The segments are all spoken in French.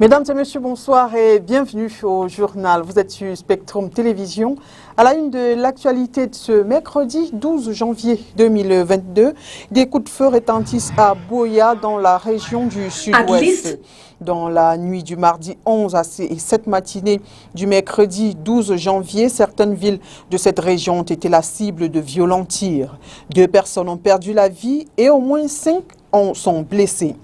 Mesdames et messieurs, bonsoir et bienvenue au journal. Vous êtes sur Spectrum Télévision. À la une de l'actualité de ce mercredi 12 janvier 2022, des coups de feu retentissent à Buea dans la région du sud-ouest. Dans la nuit du mardi 11 et cette matinée du mercredi 12 janvier, certaines villes de cette région ont été la cible de violents tirs. 2 personnes ont perdu la vie et au moins 5 sont blessées.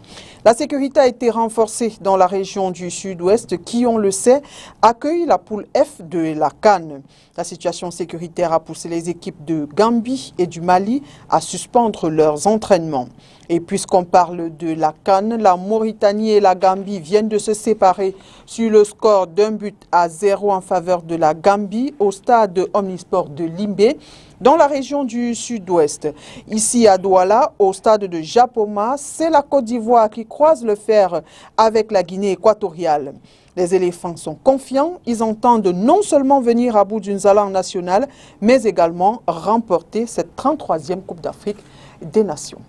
La sécurité a été renforcée dans la région du sud-ouest qui, on le sait, accueille la poule F de la CAN. La situation sécuritaire a poussé les équipes de Gambie et du Mali à suspendre leurs entraînements. Et puisqu'on parle de la CAN, la Mauritanie et la Gambie viennent de se séparer sur le score d'1-0 en faveur de la Gambie au stade Omnisport de Limbé, dans la région du sud-ouest. Ici à Douala, au stade de Japoma, c'est la Côte d'Ivoire qui croise le fer avec la Guinée équatoriale. Les éléphants sont confiants, ils entendent non seulement venir à bout d'une Zalan nationale, mais également remporter cette 33e Coupe d'Afrique des Nations.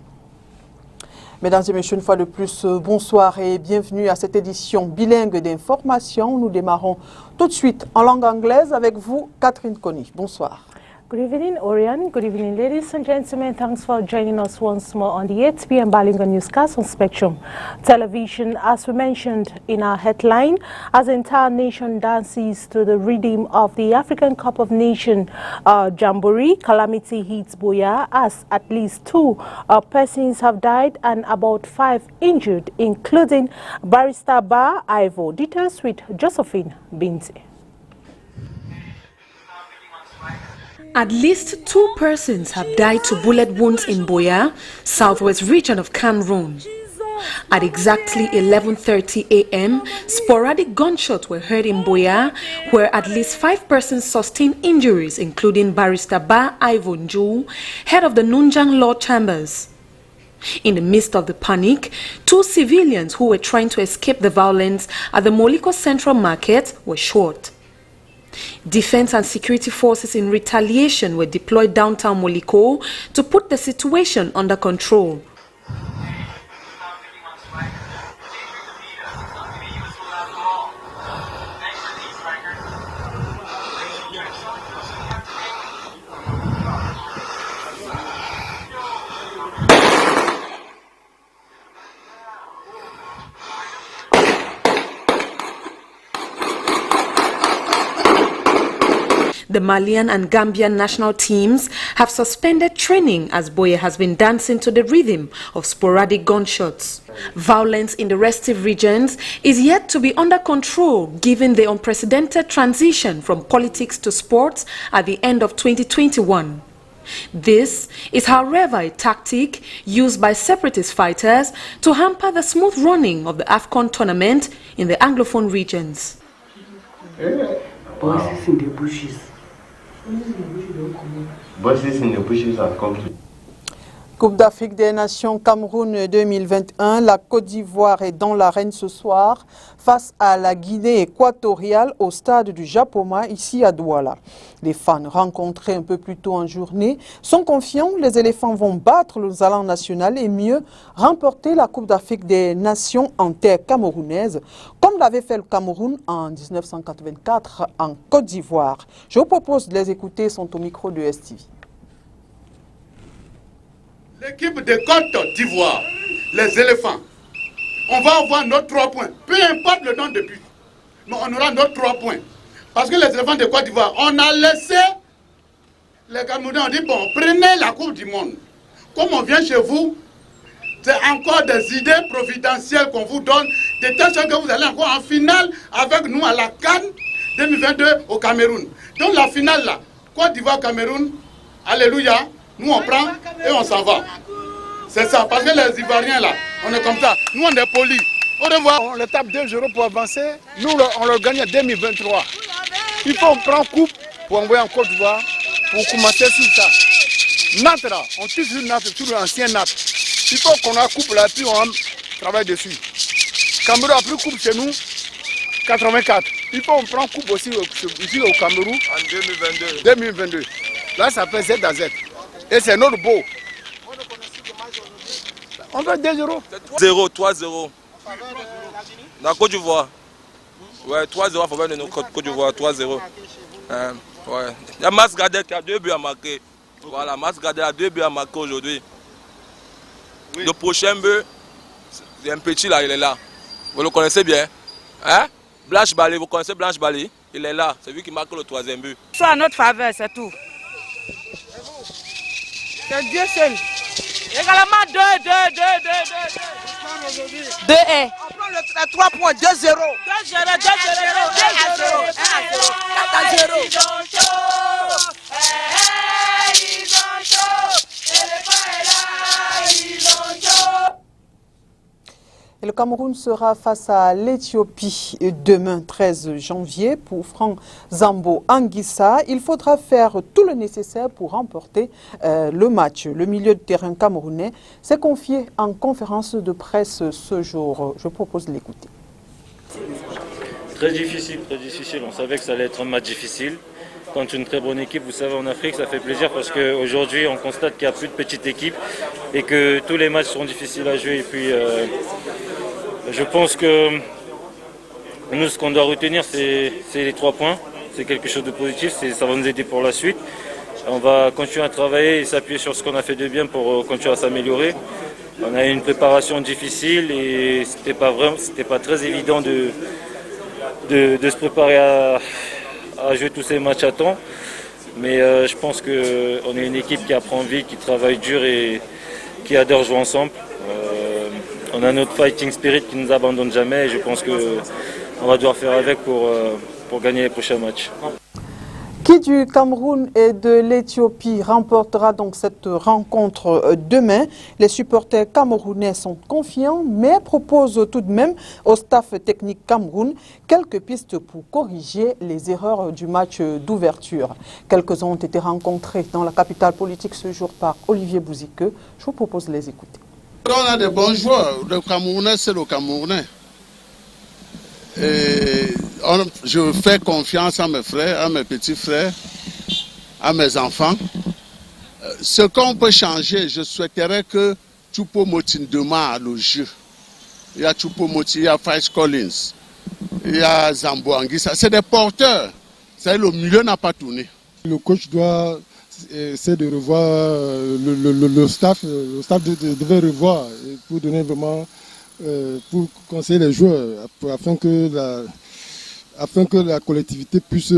Mesdames et messieurs, une fois de plus, bonsoir et bienvenue à cette édition bilingue d'information. Nous démarrons tout de suite en langue anglaise avec vous, Catherine Conny. Bonsoir. Good evening, Orion. Good evening, ladies and gentlemen. Thanks for joining us once more on the 8 p.m. Balinga newscast on Spectrum Television. As we mentioned in our headline, as the entire nation dances to the rhythm of the African Cup of Nations Jamboree, calamity hits Buea as at least 2 persons have died and about 5 injured, including Barrister Ba Ivo. Details with Josephine Binti. At least 2 persons have died to bullet wounds in Buea, southwest region of Cameroon. At exactly 11:30 a.m., sporadic gunshots were heard in Buea, where at least 5 persons sustained injuries, including Barrister Ba Ivonju, head of the Nunjang Law Chambers. In the midst of the panic, 2 civilians who were trying to escape the violence at the Moliko Central Market were shot. Defense and security forces in retaliation were deployed downtown Moliko to put the situation under control. The Malian and Gambian national teams have suspended training as Buea has been dancing to the rhythm of sporadic gunshots. Violence in the restive regions is yet to be under control given the unprecedented transition from politics to sports at the end of 2021. This is, however, a tactic used by separatist fighters to hamper the smooth running of the AFCON tournament in the Anglophone regions. Voices in the bushes. Voices in the bushes have come to. Coupe d'Afrique des Nations Cameroun 2021, la Côte d'Ivoire est dans l'arène ce soir face à la Guinée équatoriale au stade du Japoma, ici à Douala. Les fans rencontrés un peu plus tôt en journée sont confiants, les éléphants vont battre le Zalan national et mieux remporter la Coupe d'Afrique des Nations en terre camerounaise, comme l'avait fait le Cameroun en 1984 en Côte d'Ivoire. Je vous propose de les écouter, sont au micro de STV. L'équipe de Côte d'Ivoire, les éléphants, on va avoir nos 3 points. Peu importe le nom de but, mais on aura nos 3 points. Parce que les éléphants de Côte d'Ivoire, on a laissé les Camerounais, on dit bon, prenez la Coupe du Monde. Comme on vient chez vous, c'est encore des idées providentielles qu'on vous donne, de telle sorte que vous allez encore en finale avec nous à la CAN 2022 au Cameroun. Donc la finale là, Côte d'Ivoire-Cameroun, alléluia. Nous on prend et on s'en va. C'est ça, parce que les Ivoiriens là, on est comme ça. Nous on est polis. Au revoir. On le tape 2-0 pour avancer. Nous on le gagne en 2023. Il faut qu'on prenne coupe pour envoyer en Côte d'Ivoire pour commencer sur ça. Nat là, on tue sur Nat, sur l'ancien Nat. Il faut qu'on a coupe là, puis on travaille dessus. Cameroun a pris coupe chez nous, 84. Il faut qu'on prenne coupe aussi ici au Cameroun en 2022. Là ça fait Z à Z. Et c'est notre beau. On va 2-0. 0, 3-0. La Côte d'Ivoire. Ouais, 3-0 en faveur de notre Côte d'Ivoire, 3-0. Ouais. Il y a Mas Gardel qui a 2 buts à marquer. Voilà, Mas Gardel a 2 buts à marquer aujourd'hui. Oui. Le prochain but, c'est un petit là, il est là. Vous le connaissez bien. Hein? Blanche Bali, vous connaissez Blanche Bali? Il est là, c'est lui qui marque le 3e but. Soit à notre faveur, c'est tout. C'est Dieu seul. Également 2-1. On prend les 3 points, 2-0. 2-0. 4-0. Et le Cameroun sera face à l'Éthiopie demain 13 janvier pour Franck Zambo Anguissa. Il faudra faire tout le nécessaire pour remporter le match. Le milieu de terrain camerounais s'est confié en conférence de presse ce jour. Je propose de l'écouter. Très difficile. On savait que ça allait être un match difficile. Contre une très bonne équipe, vous savez, en Afrique, ça fait plaisir parce qu'aujourd'hui, on constate qu'il n'y a plus de petites équipes et que tous les matchs sont difficiles à jouer. Et puis, je pense que nous, ce qu'on doit retenir, c'est les 3 points. C'est quelque chose de positif, ça va nous aider pour la suite. On va continuer à travailler et s'appuyer sur ce qu'on a fait de bien pour continuer à s'améliorer. On a eu une préparation difficile et c'était pas très évident de se préparer à jouer tous ces matchs à temps. Mais je pense qu'on est une équipe qui apprend vite, qui travaille dur et qui adore jouer ensemble. On a notre fighting spirit qui ne nous abandonne jamais et je pense qu'on va devoir faire avec pour gagner les prochains matchs. Qui du Cameroun et de l'Éthiopie remportera donc cette rencontre demain? Les supporters camerounais sont confiants, mais proposent tout de même au staff technique Cameroun quelques pistes pour corriger les erreurs du match d'ouverture. Quelques ont été rencontrés dans la capitale politique ce jour par Olivier Bouzike. Je vous propose de les écouter. On a des bons joueurs. Le Camerounais, c'est le Camerounais. Et je fais confiance à mes frères, à mes petits frères, à mes enfants. Ce qu'on peut changer, je souhaiterais que Choupo-Moting démarre le jeu. Il y a Choupo-Moting, il y a Faïs Collins, il y a Zambo Anguissa. C'est des porteurs. Le milieu n'a pas tourné. Le coach doit essayer de revoir le staff. Le staff devait revoir pour donner vraiment... pour conseiller les joueurs afin que la collectivité puisse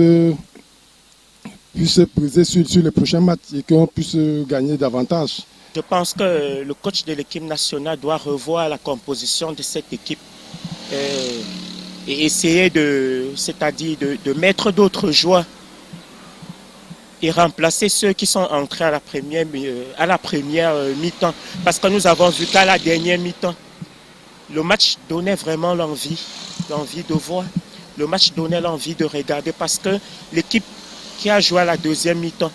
peser sur les prochains matchs et qu'on puisse gagner davantage. Je pense que le coach de l'équipe nationale doit revoir la composition de cette équipe et essayer de mettre d'autres joueurs et remplacer ceux qui sont entrés à la première mi-temps. Parce que nous avons vu qu'à la dernière mi-temps, le match donnait vraiment l'envie de voir. Le match donnait l'envie de regarder parce que l'équipe qui a joué à la deuxième mi-temps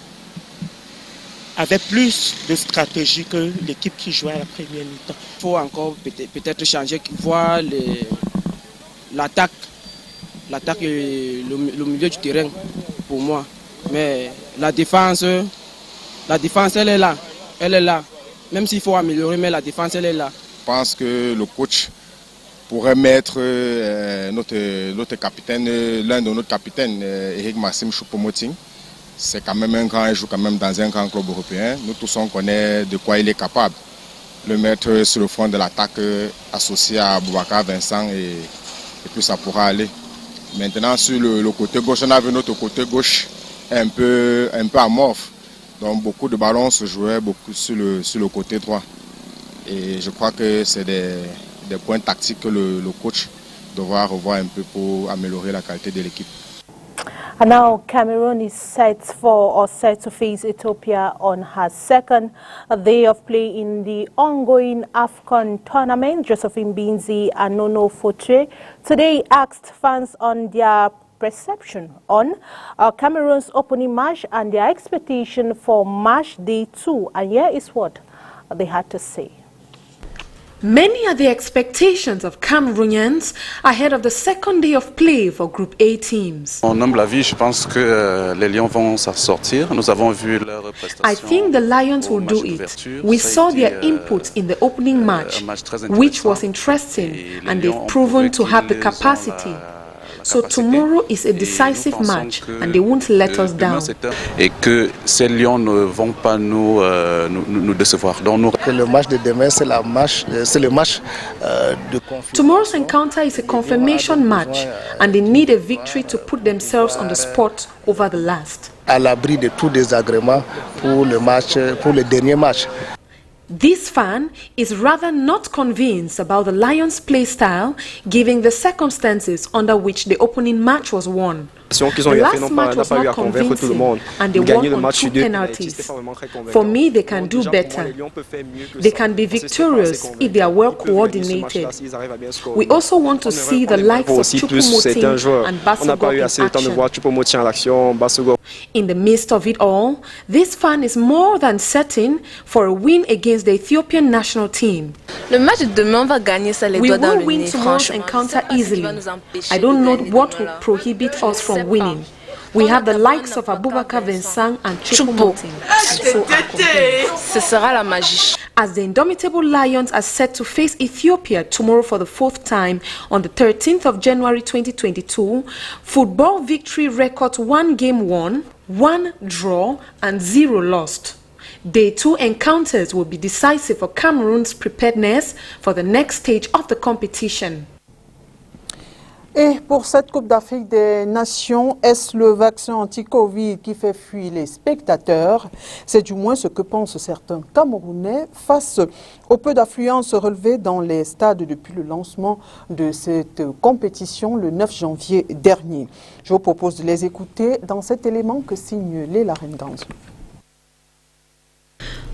avait plus de stratégie que l'équipe qui jouait à la première mi-temps. Il faut encore peut-être changer, voir l'attaque et le milieu du terrain pour moi. Mais la défense elle est là. Même s'il faut améliorer, mais la défense elle est là. Je pense que le coach pourrait mettre notre capitaine, l'un de nos capitaines, Eric Maxime Choupo-Moting. C'est quand même un grand, il joue quand même dans un grand club européen. Nous tous on connaît de quoi il est capable. Le mettre sur le front de l'attaque associé à Boubacar Vincent et puis ça pourra aller. Maintenant sur le côté gauche, on a vu notre côté gauche un peu amorphe. Donc beaucoup de ballons se jouaient beaucoup sur le côté droit. Et je crois que c'est des points tactiques que le coach devra revoir un peu pour améliorer la qualité de l'équipe. And now Cameroon is set to face Ethiopia on her second day of play in the ongoing AFCON tournament. Josephine Binzi and Nono Fotre today asked fans on their perception on Cameroon's opening match and their expectation for match day 2. And here is what they had to say. Many are the expectations of Cameroonians ahead of the second day of play for Group A teams. Mon humble avis, je pense que les Lions vont s'en sortir. Nous avon vu leur prestation. I think the Lions will do it. We saw their input in the opening match, which was interesting, and they've proven to have the capacity. So tomorrow is a decisive match and they won't let us down. Et que ces lions ne vont pas nous décevoir. Donc le match de demain, c'est le match de conflit. Tomorrow's encounter is a confirmation match and they need a victory to put themselves on the spot over the last. À l'abri de tout désagrément pour le dernier match. This fan is rather not convinced about the Lions' play style, given the circumstances under which the opening match was won. The last match was not convincing, and they won on 2 penalties. For me, they can do better. They can be victorious if they are well coordinated. We also want to see the likes of Choupo-Moting and Basogho in action. In the midst of it all, this fan is more than certain for a win against the Ethiopian national team. Le match de demain va gagner ça les doigts dans le nez. We will win tomorrow's encounter easily. I don't know what will prohibit us from winning. We have the likes of Abubakar Vincent and Choupo-Moting. Ce sera la magie. As the indomitable Lions are set to face Ethiopia tomorrow for the 4th time on the 13th of January 2022, football victory records 1 game won, 1 draw and 0 lost. Day 2 encounters will be decisive for Cameroon's preparedness for the next stage of the competition. Et pour cette Coupe d'Afrique des Nations, est-ce le vaccin anti-Covid qui fait fuir les spectateurs? C'est du moins ce que pensent certains Camerounais face au peu d'affluence relevée dans les stades depuis le lancement de cette compétition le 9 janvier dernier. Je vous propose de les écouter dans cet élément que signe Léla Renganzo.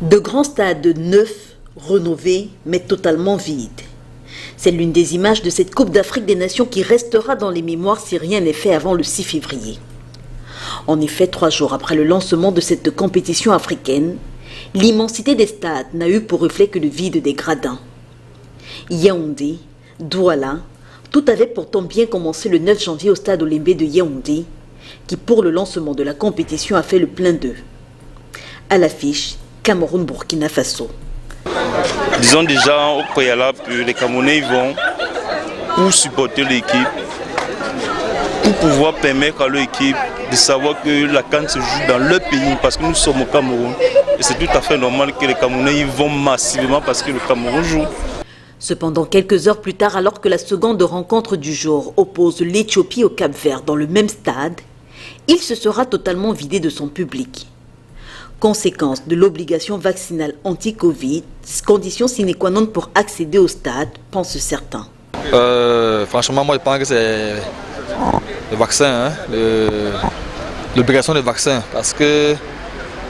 De grands stades neufs, rénovés, mais totalement vides. C'est l'une des images de cette Coupe d'Afrique des Nations qui restera dans les mémoires si rien n'est fait avant le 6 février. En effet, 3 jours après le lancement de cette compétition africaine, l'immensité des stades n'a eu pour reflet que le vide des gradins. Yaoundé, Douala, tout avait pourtant bien commencé le 9 janvier au stade Olembe de Yaoundé, qui pour le lancement de la compétition a fait le plein d'eux. À l'affiche, Cameroun-Burkina Faso. Disons déjà au préalable que les Camerounais vont pour supporter l'équipe, pour pouvoir permettre à leur équipe de savoir que la CAN se joue dans leur pays parce que nous sommes au Cameroun. Et c'est tout à fait normal que les Camerounais y vont massivement parce que le Cameroun joue. Cependant, quelques heures plus tard, alors que la seconde rencontre du jour oppose l'Éthiopie au Cap-Vert dans le même stade, il se sera totalement vidé de son public. Conséquence de l'obligation vaccinale anti-Covid, condition sine qua non pour accéder au stade, pensent certains. Franchement, moi je pense que c'est le vaccin, l'obligation de vaccin. Parce que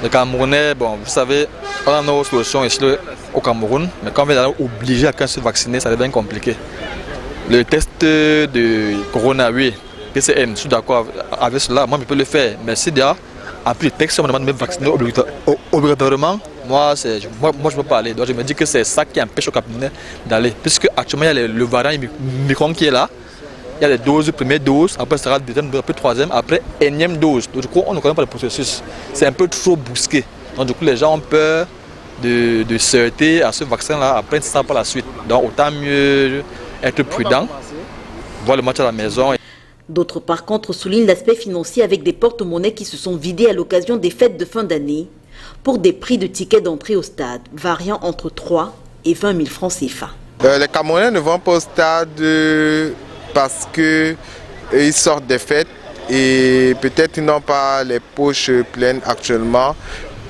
les Camerounais, bon, vous savez, on a nos solutions ici au Cameroun, mais quand on est obligé à se vacciner, ça devient compliqué. Le test de coronavirus, PCN, je suis d'accord avec cela, moi je peux le faire, mais si déjà, en plus, le texte, on me demande de me vacciner obligatoirement. Moi, je ne peux pas aller. Donc, je me dis que c'est ça qui empêche aux Camerounais d'aller. Puisque actuellement, il y a le variant Micron qui est là. Il y a les doses, première dose, après, ça sera deuxième dose, après troisième, après énième dose. Donc, du coup, on ne connaît pas le processus. C'est un peu trop bousqué. Donc, du coup, les gens ont peur de se heurter à ce vaccin-là. Après, ça par la suite. Donc, autant mieux être prudent, voir le match à la maison. D'autres, par contre, soulignent l'aspect financier avec des porte-monnaies qui se sont vidés à l'occasion des fêtes de fin d'année pour des prix de tickets d'entrée au stade variant entre 3 et 20 000 francs CFA. Les Camerounais ne vont pas au stade parce qu'ils sortent des fêtes et peut-être ils n'ont pas les poches pleines actuellement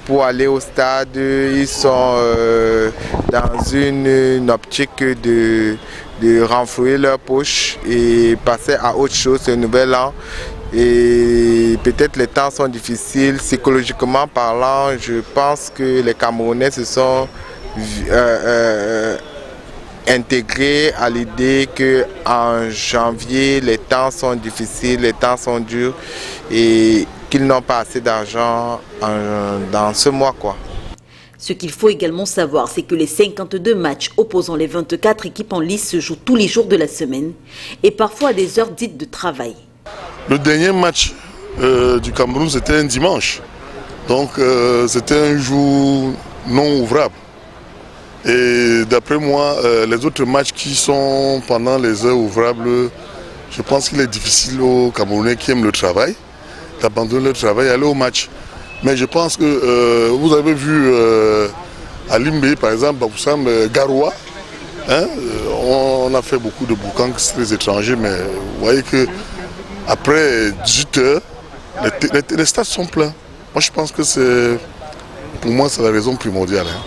pour aller au stade. Ils sont dans une optique de renflouer leurs poches et passer à autre chose ce nouvel an. Et peut-être les temps sont difficiles, psychologiquement parlant, je pense que les Camerounais se sont intégrés à l'idée qu'en janvier, les temps sont difficiles, les temps sont durs et qu'ils n'ont pas assez d'argent dans ce mois, quoi. Ce qu'il faut également savoir, c'est que les 52 matchs opposant les 24 équipes en lice se jouent tous les jours de la semaine et parfois à des heures dites de travail. Le dernier match du Cameroun, c'était un dimanche. Donc c'était un jour non ouvrable. Et d'après moi, les autres matchs qui sont pendant les heures ouvrables, Je pense qu'il est difficile aux Camerounais qui aiment le travail d'abandonner le travail et aller au match. Mais je pense que vous avez vu à Limbe, par exemple, Baboussam Garoua, hein, on a fait beaucoup de boucans très étrangers, mais vous voyez que après 18 heures, les stades sont pleins. Moi, je pense que pour moi, c'est la raison primordiale. Hein.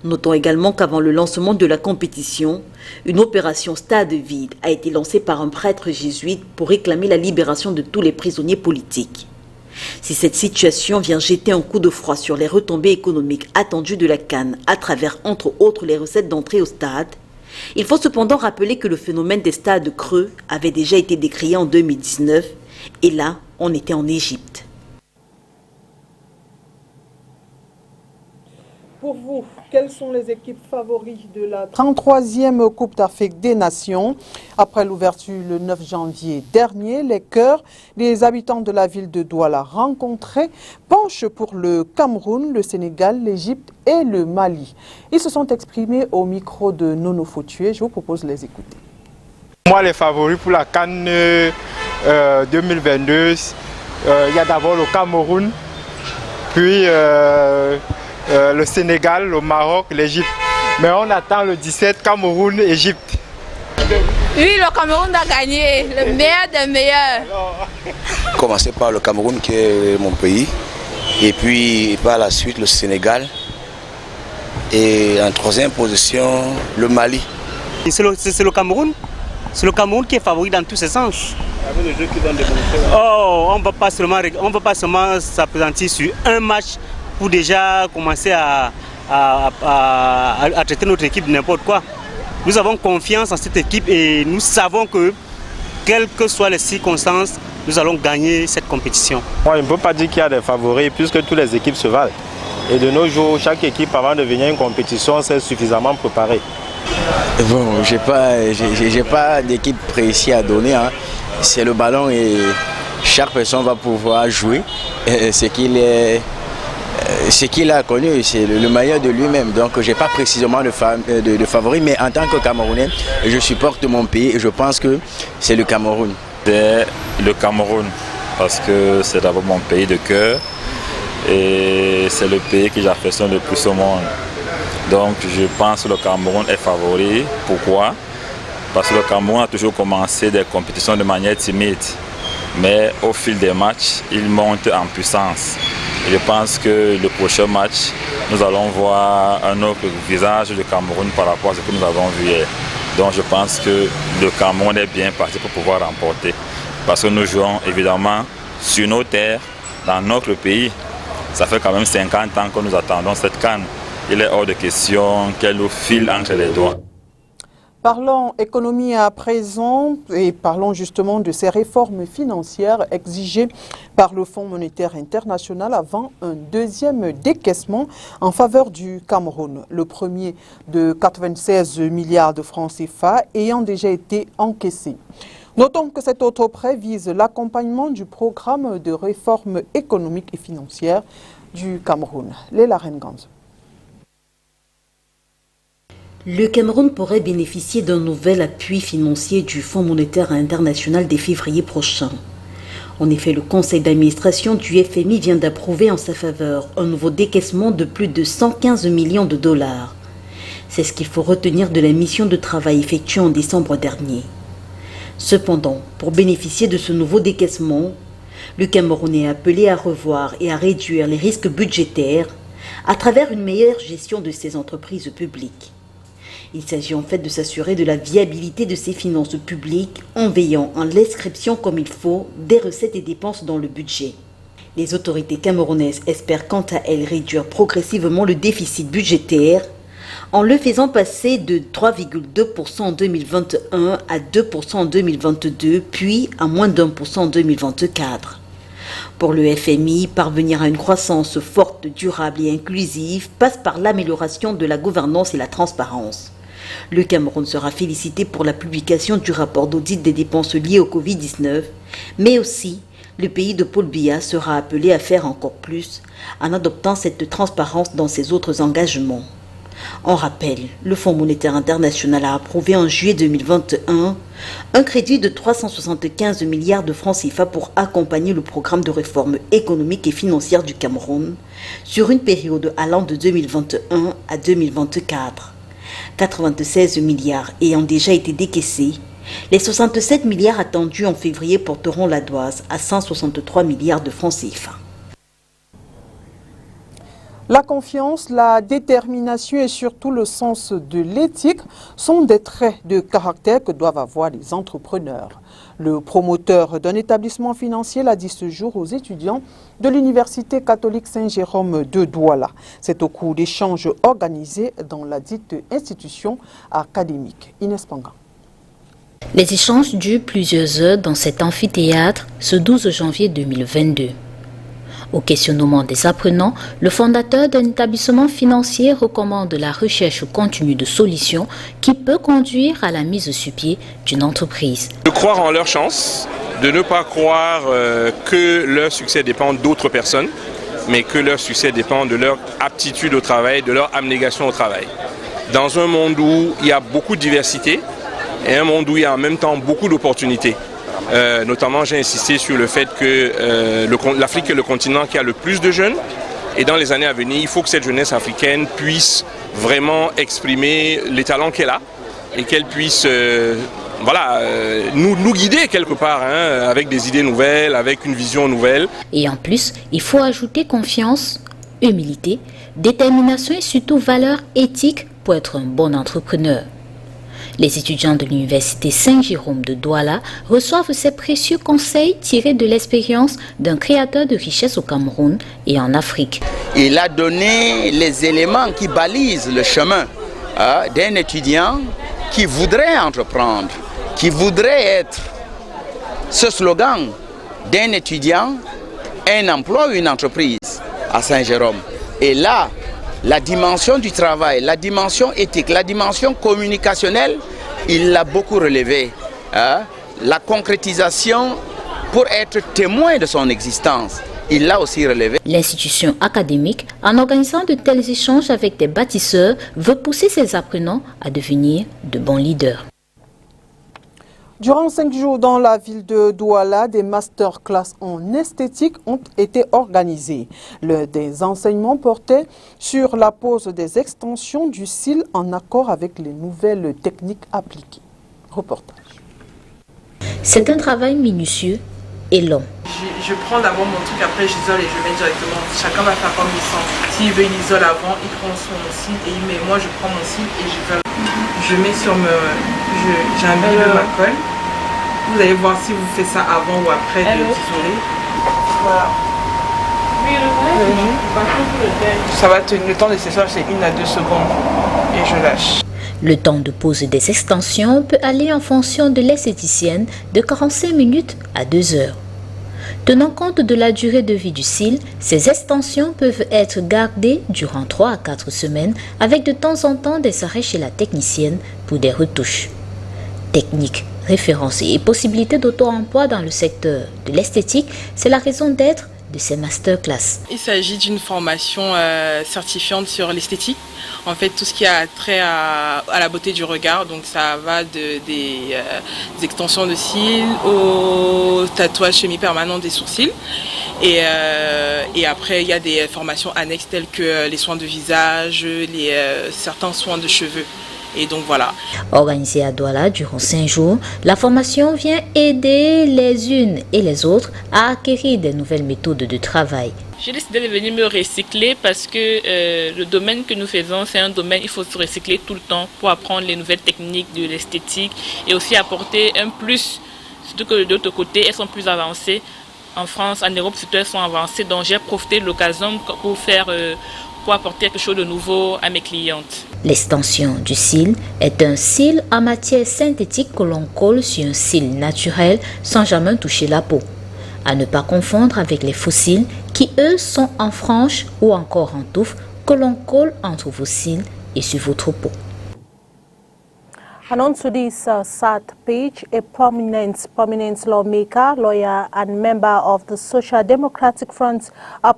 Notons également qu'avant le lancement de la compétition, une opération stade vide a été lancée par un prêtre jésuite pour réclamer la libération de tous les prisonniers politiques. Si cette situation vient jeter un coup de froid sur les retombées économiques attendues de la CAN à travers entre autres les recettes d'entrée au stade, il faut cependant rappeler que le phénomène des stades creux avait déjà été décrié en 2019 et là, on était en Égypte. Pour vous, quelles sont les équipes favorites de la 33e Coupe d'Afrique des Nations? Après l'ouverture le 9 janvier dernier, les cœurs des habitants de la ville de Douala rencontrés penchent pour le Cameroun, le Sénégal, l'Égypte et le Mali. Ils se sont exprimés au micro de Nono Foutué. Je vous propose de les écouter. Moi, les favoris pour la CAN 2022, il y a d'abord le Cameroun, puis le Sénégal, le Maroc, l'Égypte. Mais on attend le 17, Cameroun, Égypte. Oui, le Cameroun a gagné, le meilleur des meilleurs. Commencer par le Cameroun qui est mon pays, et puis par la suite le Sénégal, et en troisième position le Mali. C'est le Cameroun. C'est le Cameroun qui est favori dans tous ses sens. Oh, on ne peut pas seulement s'appesantir sur un match pour déjà commencer à traiter notre équipe de n'importe quoi. Nous avons confiance en cette équipe et nous savons que, quelles que soient les circonstances, nous allons gagner cette compétition. Moi, je ne peux pas dire qu'il y a des favoris puisque toutes les équipes se valent. Et de nos jours, chaque équipe, avant de venir à une compétition, s'est suffisamment préparée. Bon, j'ai pas d'équipe précise à donner. Hein. C'est le ballon et chaque personne va pouvoir jouer ce qu'il a connu, c'est le meilleur de lui-même. Donc je n'ai pas précisément de favori, mais en tant que Camerounais, je supporte mon pays et je pense que c'est le Cameroun. C'est le Cameroun parce que c'est d'abord mon pays de cœur et c'est le pays que j'affectionne le plus au monde. Donc je pense que le Cameroun est favori. Pourquoi? Parce que le Cameroun a toujours commencé des compétitions de manière timide. Mais au fil des matchs, il monte en puissance. Et je pense que le prochain match, nous allons voir un autre visage du Cameroun par rapport à ce que nous avons vu hier. Donc je pense que le Cameroun est bien parti pour pouvoir remporter. Parce que nous jouons évidemment sur nos terres, dans notre pays. Ça fait quand même 50 ans que nous attendons cette CAN. Il est hors de question qu'elle nous file entre les doigts. Parlons économie à présent et parlons justement de ces réformes financières exigées par le Fonds monétaire international avant un deuxième décaissement en faveur du Cameroun. Le premier de 96 milliards de francs CFA ayant déjà été encaissé. Notons que cet autre prêt vise l'accompagnement du programme de réforme économique et financière du Cameroun. Léla Renganz. Le Cameroun pourrait bénéficier d'un nouvel appui financier du Fonds monétaire international dès février prochain. En effet, le conseil d'administration du FMI vient d'approuver en sa faveur un nouveau décaissement de plus de 115 millions de dollars. C'est ce qu'il faut retenir de la mission de travail effectuée en décembre dernier. Cependant, pour bénéficier de ce nouveau décaissement, le Cameroun est appelé à revoir et à réduire les risques budgétaires à travers une meilleure gestion de ses entreprises publiques. Il s'agit en fait de s'assurer de la viabilité de ses finances publiques en veillant à l'inscription comme il faut des recettes et dépenses dans le budget. Les autorités camerounaises espèrent quant à elles réduire progressivement le déficit budgétaire en le faisant passer de 3,2% en 2021 à 2% en 2022, puis à moins d'1% en 2024. Pour le FMI, parvenir à une croissance forte, durable et inclusive passe par l'amélioration de la gouvernance et la transparence. Le Cameroun sera félicité pour la publication du rapport d'audit des dépenses liées au Covid-19, mais aussi le pays de Paul Biya sera appelé à faire encore plus en adoptant cette transparence dans ses autres engagements. En rappel, le Fonds monétaire international a approuvé en juillet 2021 un crédit de 375 milliards de francs CFA pour accompagner le programme de réforme économique et financière du Cameroun sur une période allant de 2021 à 2024. 96 milliards ayant déjà été décaissés, les 67 milliards attendus en février porteront la dose à 163 milliards de francs CFA. La confiance, la détermination et surtout le sens de l'éthique sont des traits de caractère que doivent avoir les entrepreneurs. Le promoteur d'un établissement financier l'a dit ce jour aux étudiants de l'Université catholique Saint-Jérôme de Douala. C'est au cours d'échanges organisés dans la dite institution académique. Inès Panga. Les échanges durent plusieurs heures dans cet amphithéâtre ce 12 janvier 2022. Au questionnement des apprenants, le fondateur d'un établissement financier recommande la recherche continue de solutions qui peut conduire à la mise sur pied d'une entreprise. De croire en leur chance, de ne pas croire que leur succès dépend d'autres personnes, mais que leur succès dépend de leur aptitude au travail, de leur abnégation au travail. Dans un monde où il y a beaucoup de diversité et un monde où il y a en même temps beaucoup d'opportunités. Notamment, j'ai insisté sur le fait que l'Afrique est le continent qui a le plus de jeunes. Et dans les années à venir, il faut que cette jeunesse africaine puisse vraiment exprimer les talents qu'elle a et qu'elle puisse nous guider quelque part, avec des idées nouvelles, avec une vision nouvelle. Et en plus, il faut ajouter confiance, humilité, détermination et surtout valeurs éthiques pour être un bon entrepreneur. Les étudiants de l'Université Saint-Jérôme de Douala reçoivent ces précieux conseils tirés de l'expérience d'un créateur de richesse au Cameroun et en Afrique. Il a donné les éléments qui balisent le chemin d'un étudiant qui voudrait entreprendre, qui voudrait être ce slogan d'un étudiant, un emploi ou une entreprise à Saint-Jérôme. Et là, la dimension du travail, la dimension éthique, la dimension communicationnelle, il l'a beaucoup relevé. La concrétisation pour être témoin de son existence, il l'a aussi relevé. L'institution académique, en organisant de tels échanges avec des bâtisseurs, veut pousser ses apprenants à devenir de bons leaders. Durant 5 jours dans la ville de Douala, des masterclass en esthétique ont été organisés. L'un des enseignements portait sur la pose des extensions du cil en accord avec les nouvelles techniques appliquées. Reportage. C'est un travail minutieux et long. Je prends d'abord mon truc, après j'isole et je mets directement. Chacun va faire comme il sent. S'il veut, il isole avant, il prend son cil et il met. Moi, je prends mon cil et je mets sur j'ai un billet de ma colle. Vous allez voir si vous faites ça avant ou après de isoler. Voilà. Ça va tenir le temps nécessaire, c'est 1 à 2 secondes. Et je lâche. Le temps de pose des extensions peut aller en fonction de l'esthéticienne de 45 minutes à 2 heures. Tenant compte de la durée de vie du cil, ces extensions peuvent être gardées durant 3 à 4 semaines avec de temps en temps des arrêts chez la technicienne pour des retouches. Techniques, références et possibilités d'auto-emploi dans le secteur de l'esthétique, c'est la raison d'être de ces masterclass. Il s'agit d'une formation certifiante sur l'esthétique. En fait, tout ce qui a trait à la beauté du regard, donc ça va des extensions de cils au tatouage semi-permanent des sourcils. Et après, il y a des formations annexes telles que les soins de visage, certains soins de cheveux. Et donc voilà. Organisée à Douala durant 5 jours, la formation vient aider les unes et les autres à acquérir des nouvelles méthodes de travail. J'ai décidé de venir me recycler parce que le domaine que nous faisons, c'est un domaine, il faut se recycler tout le temps pour apprendre les nouvelles techniques de l'esthétique et aussi apporter un plus, surtout que de l'autre côté, elles sont plus avancées. En France, en Europe, surtout, elles sont avancées. Donc j'ai profité de l'occasion pour apporter quelque chose de nouveau à mes clientes. L'extension du cil est un cil en matière synthétique que l'on colle sur un cil naturel sans jamais toucher la peau. À ne pas confondre avec les faux cils qui, eux, sont en frange ou encore en touffe que l'on colle entre vos cils et sur votre peau. And on to this sad page, a prominent lawmaker, lawyer and member of the Social Democratic Front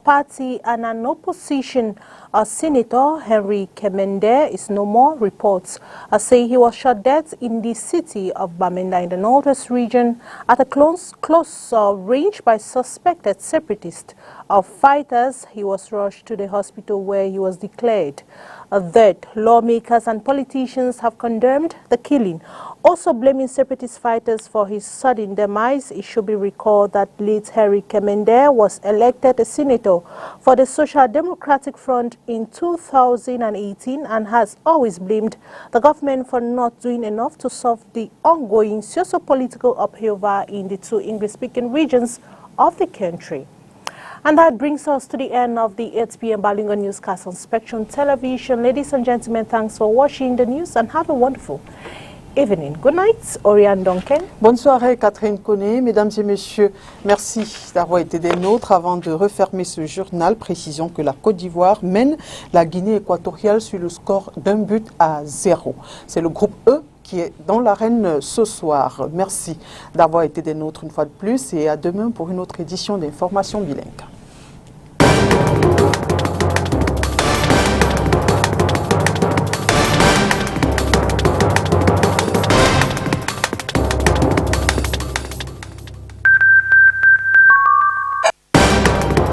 party and an opposition Senator Henry Kemende is no more. Reports say he was shot dead in the city of Bamenda in the northwest region at a close range by suspected separatist fighters. He was rushed to the hospital where he was declared dead. Lawmakers and politicians have condemned the killing, also blaming separatist fighters for his sudden demise. It should be recalled that late Henry Kemende was elected a senator for the Social Democratic Front in 2018 and has always blamed the government for not doing enough to solve the ongoing socio-political upheaval in the two English-speaking regions of the country. And that brings us to the end of the 8 p.m. Balingo newscast on Spectrum Television. Ladies and gentlemen, thanks for watching the news and have a wonderful evening. Good night, Oriane Duncan. Bonne soirée, Catherine Koné. Mesdames et messieurs, merci d'avoir été des nôtres. Avant de refermer ce journal, précisons que la Côte d'Ivoire mène la Guinée équatoriale sur le score d'1-0. C'est le groupe E qui est dans l'arène ce soir. Merci d'avoir été des nôtres une fois de plus et à demain pour une autre édition d'Information bilingue.